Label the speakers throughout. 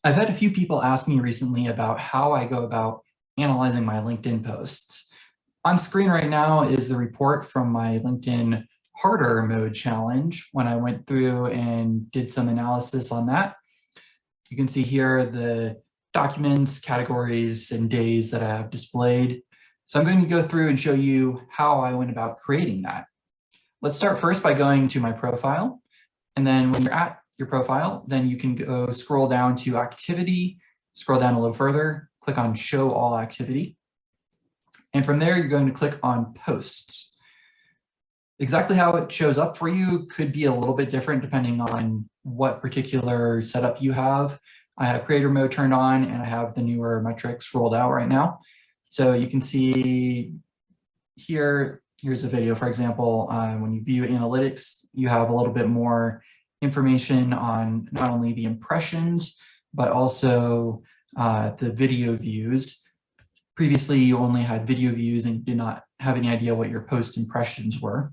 Speaker 1: I've had a few people ask me recently about how I go about analyzing my LinkedIn posts. On screen right now is the report from my LinkedIn Harder Mode challenge when I went through and did some analysis on that. You can see here the documents, categories, and days that I have displayed. So I'm going to go through and show you how I went about creating that. Let's start first by going to my profile. And then when you're at your profile, then you can go scroll down to activity, scroll down a little further, click on show all activity. And from there, you're going to click on posts. Exactly how it shows up for you could be a little bit different depending on what particular setup you have. I have creator mode turned on and I have the newer metrics rolled out right now. So you can see here, here's a video, for example, when you view analytics, you have a little bit more information on not only the impressions, but also the video views. Previously, you only had video views and did not have any idea what your post impressions were.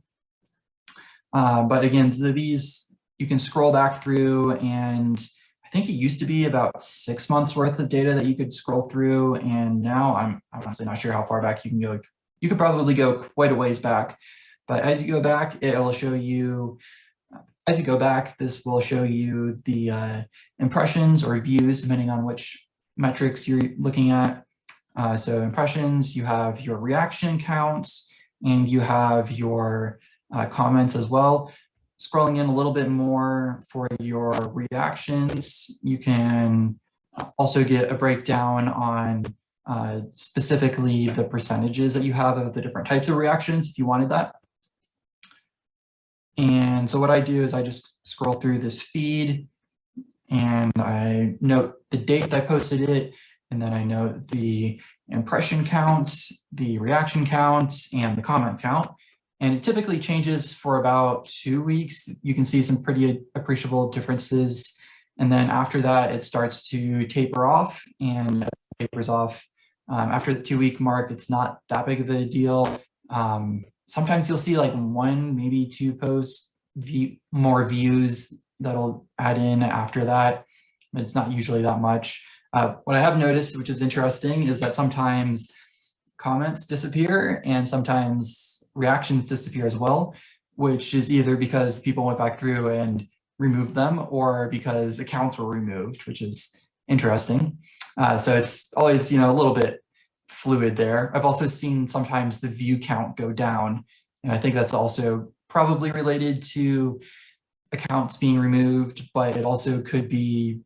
Speaker 1: But again, so these, you can scroll back through, and I think it used to be about 6 months worth of data that you could scroll through. And now I'm honestly not sure how far back you can go. You could probably go quite a ways back, but as you go back, it will show you, as you go back, this will show you the impressions or views, depending on which metrics you're looking at. So impressions, you have your reaction counts, and you have your comments as well. Scrolling in a little bit more for your reactions, you can also get a breakdown on specifically the percentages that you have of the different types of reactions if you wanted that. And so what I do is I just scroll through this feed and I note the date that I posted it, and then I note the impression counts, the reaction counts, and the comment count. And it typically changes for about 2 weeks. You can see some pretty appreciable differences. And then after that, it starts to taper off, and as it tapers off, after the 2-week mark, it's not that big of a deal. Sometimes you'll see like 1, maybe 2 posts, more views that'll add in after that. But it's not usually that much. What I have noticed, which is interesting, is that sometimes comments disappear and sometimes reactions disappear as well, which is either because people went back through and removed them or because accounts were removed, which is interesting. So it's always, a little bit fluid there. I've also seen sometimes the view count go down, and I think that's also probably related to accounts being removed, but it also could be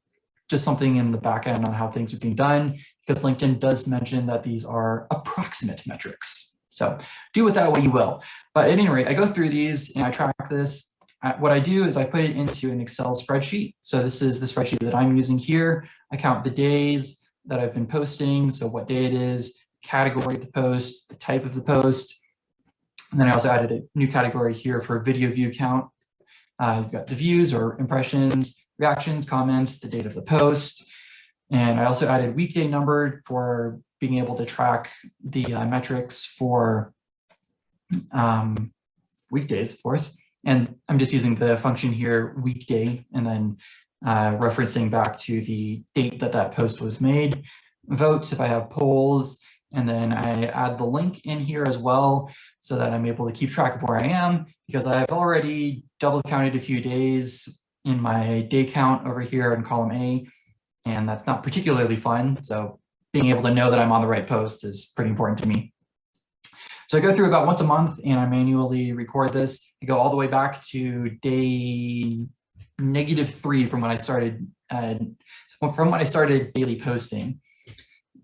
Speaker 1: just something in the back end on how things are being done, because LinkedIn does mention that these are approximate metrics. So do with that what you will. But at any rate, I go through these and I track this. What I do is I put it into an Excel spreadsheet. So this is the spreadsheet that I'm using here. I count the days that I've been posting, so what day it is, category of the post, the type of the post. And then I also added a new category here for video view count. You've got the views or impressions, reactions, comments, the date of the post. And I also added weekday number for being able to track the metrics for weekdays, of course. And I'm just using the function here, weekday, and then referencing back to the date that that post was made. Votes if I have polls, and then I add the link in here as well so that I'm able to keep track of where I am, because I've already double counted a few days in my day count over here in column A, and that's not particularly fun. So being able to know that I'm on the right post is pretty important to me. So I go through about once a month and I manually record this. I go all the way back to day -3 from when I started daily posting.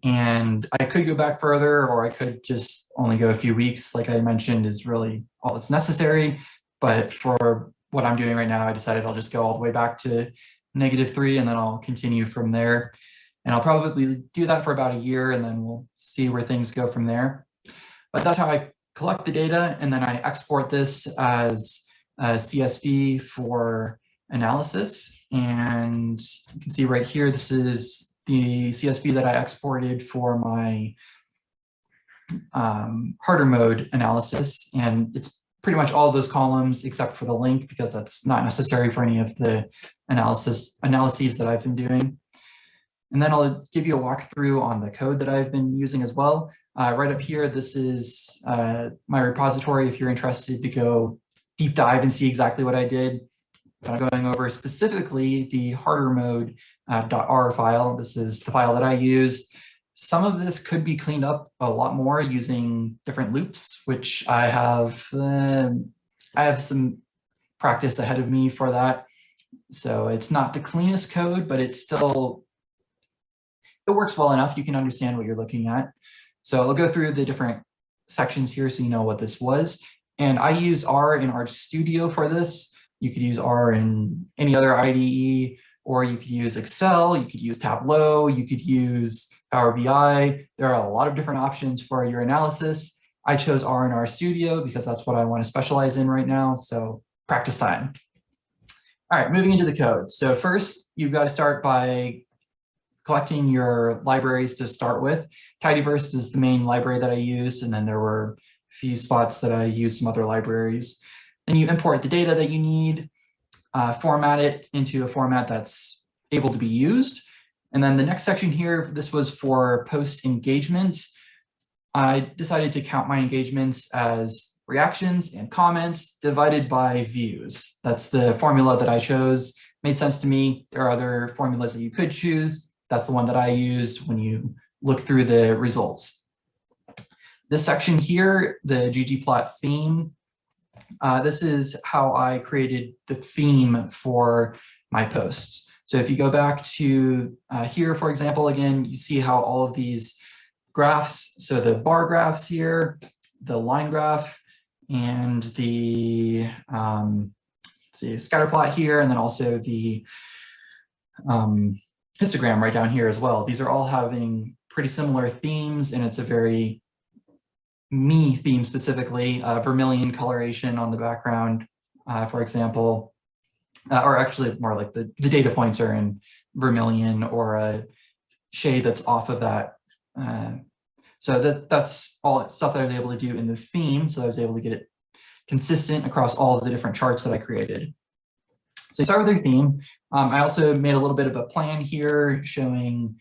Speaker 1: And I could go back further, or I could just only go a few weeks, like I mentioned, is really all that's necessary. But for what I'm doing right now, I decided I'll just go all the way back to -3, and then I'll continue from there. And I'll probably do that for about a year, and then we'll see where things go from there. But that's how I collect the data, and then I export this as a CSV for analysis. And you can see right here, this is the CSV that I exported for my harder mode analysis. And it's pretty much all of those columns except for the link, because that's not necessary for any of the analyses that I've been doing. And then I'll give you a walkthrough on the code that I've been using as well. Right up here, this is my repository if you're interested to go deep dive and see exactly what I did. But I'm going over specifically the harder mode .r file. This is the file that I use. Some of this could be cleaned up a lot more using different loops, which I have some practice ahead of me for that. So it's not the cleanest code, but it works well enough. You can understand what you're looking at. So I'll go through the different sections here so you know what this was. And I used R in RStudio for this. You could use R in any other IDE, or you could use Excel, you could use Tableau, you could use Power BI. There are a lot of different options for your analysis. I chose R in RStudio because that's what I want to specialize in right now. So practice time. All right, moving into the code. So first, you've got to start by collecting your libraries to start with. Tidyverse is the main library that I used, and then there were a few spots that I used some other libraries. Then you import the data that you need, format it into a format that's able to be used. And then the next section here, this was for post engagement. I decided to count my engagements as reactions and comments divided by views. That's the formula that I chose. Made sense to me. There are other formulas that you could choose. That's the one that I used when you look through the results. This section here, the Ggplot theme, this is how I created the theme for my posts. So if you go back to here, for example, again, you see how all of these graphs, so the bar graphs here, the line graph, and the scatter plot here, and then also the histogram right down here as well. These are all having pretty similar themes, and it's a very me theme specifically, vermilion coloration on the background, for example, or actually more like the data points are in vermilion or a shade that's off of that. So that's all stuff that I was able to do in the theme. So I was able to get it consistent across all of the different charts that I created. So you start with your theme. I also made a little bit of a plan here showing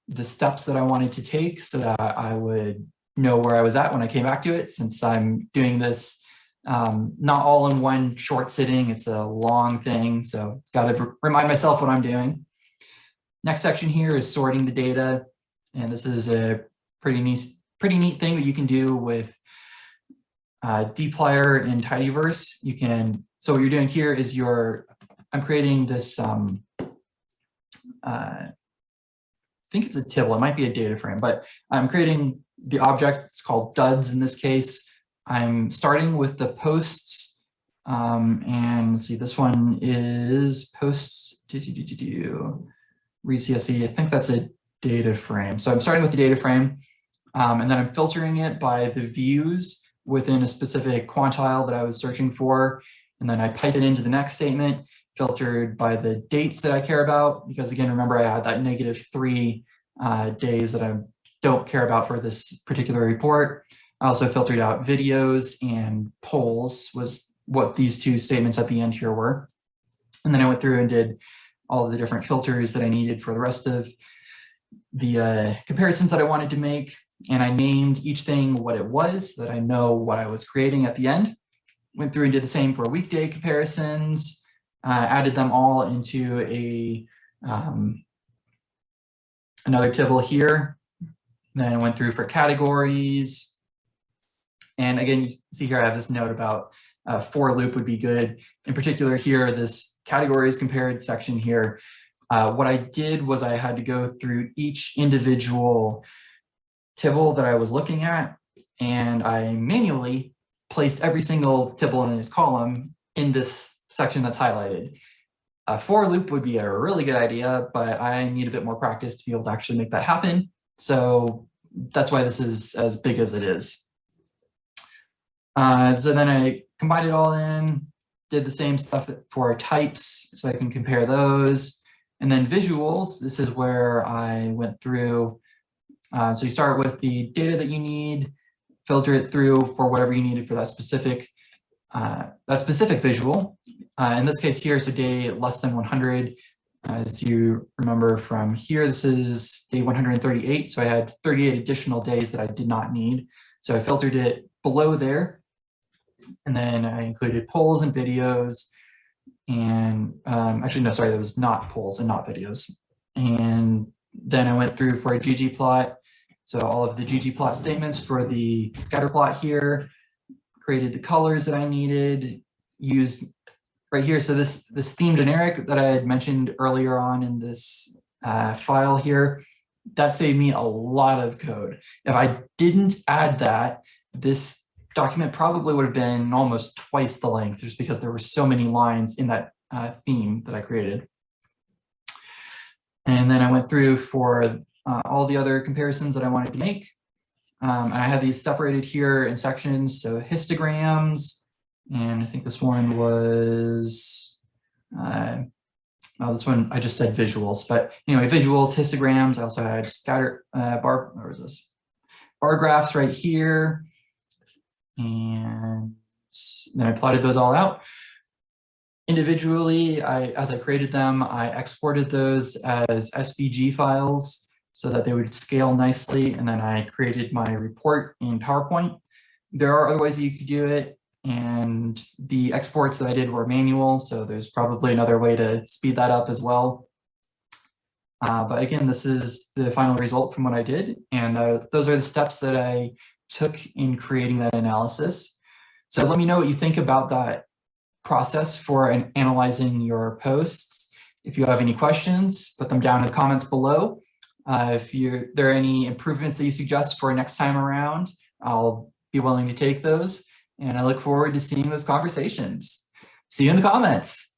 Speaker 1: the steps that I wanted to take so that I would know where I was at when I came back to it, since I'm doing this not all in one short sitting. It's a long thing, so got to remind myself what I'm doing. Next section here is sorting the data, and this is a pretty neat thing that you can do with dplyr in Tidyverse. You can, so what you're doing here is I'm creating this I think it's a tibble, it might be a data frame, but I'm creating the object. It's called duds in this case. I'm starting with the posts, and let's see, this one is posts, read CSV. I think that's a data frame. So I'm starting with the data frame, and then I'm filtering it by the views within a specific quantile that I was searching for. And then I pipe it into the next statement, filtered by the dates that I care about, because again, remember I had that -3 days that I don't care about for this particular report. I also filtered out videos and polls was what these two statements at the end here were. And then I went through and did all of the different filters that I needed for the rest of the comparisons that I wanted to make. And I named each thing what it was, so that I know what I was creating at the end. Went through and did the same for weekday comparisons, added them all into a another tibble here. Then I went through for categories. And again, you see here I have this note about for loop would be good. In particular here, this categories compared section here, what I did was I had to go through each individual tibble that I was looking at, and I manually placed every single tibble in its column in this section that's highlighted. A for loop would be a really good idea, but I need a bit more practice to be able to actually make that happen. So that's why this is as big as it is. So then I combined it all in, did the same stuff for types so I can compare those. And then visuals, this is where I went through. So you start with the data that you need, filter it through for whatever you needed for that specific visual. In this case here, so day less than 100, As you remember from here, this is day 138. So I had 38 additional days that I did not need. So I filtered it below there. And then I included polls and videos. And actually, no, sorry, that was not polls and not videos. And then I went through for a ggplot. So all of the ggplot statements for the scatter plot here, created the colors that I needed, used right here. So this theme generic that I had mentioned earlier on in this file here, that saved me a lot of code. If I didn't add that, this document probably would have been almost twice the length, just because there were so many lines in that theme that I created. And then I went through for all the other comparisons that I wanted to make. And I have these separated here in sections. So histograms, and I think this one was, this one I just said visuals, but anyway, visuals, histograms. I also had scatter bar, where is this? Bar graphs right here. And then I plotted those all out. Individually, as I created them, I exported those as SVG files so that they would scale nicely. And then I created my report in PowerPoint. There are other ways that you could do it. And the exports that I did were manual. So there's probably another way to speed that up as well. But again, this is the final result from what I did. And those are the steps that I took in creating that analysis. So let me know what you think about that process for analyzing your posts. If you have any questions, put them down in the comments below. If there are any improvements that you suggest for next time around, I'll be willing to take those. And I look forward to seeing those conversations. See you in the comments.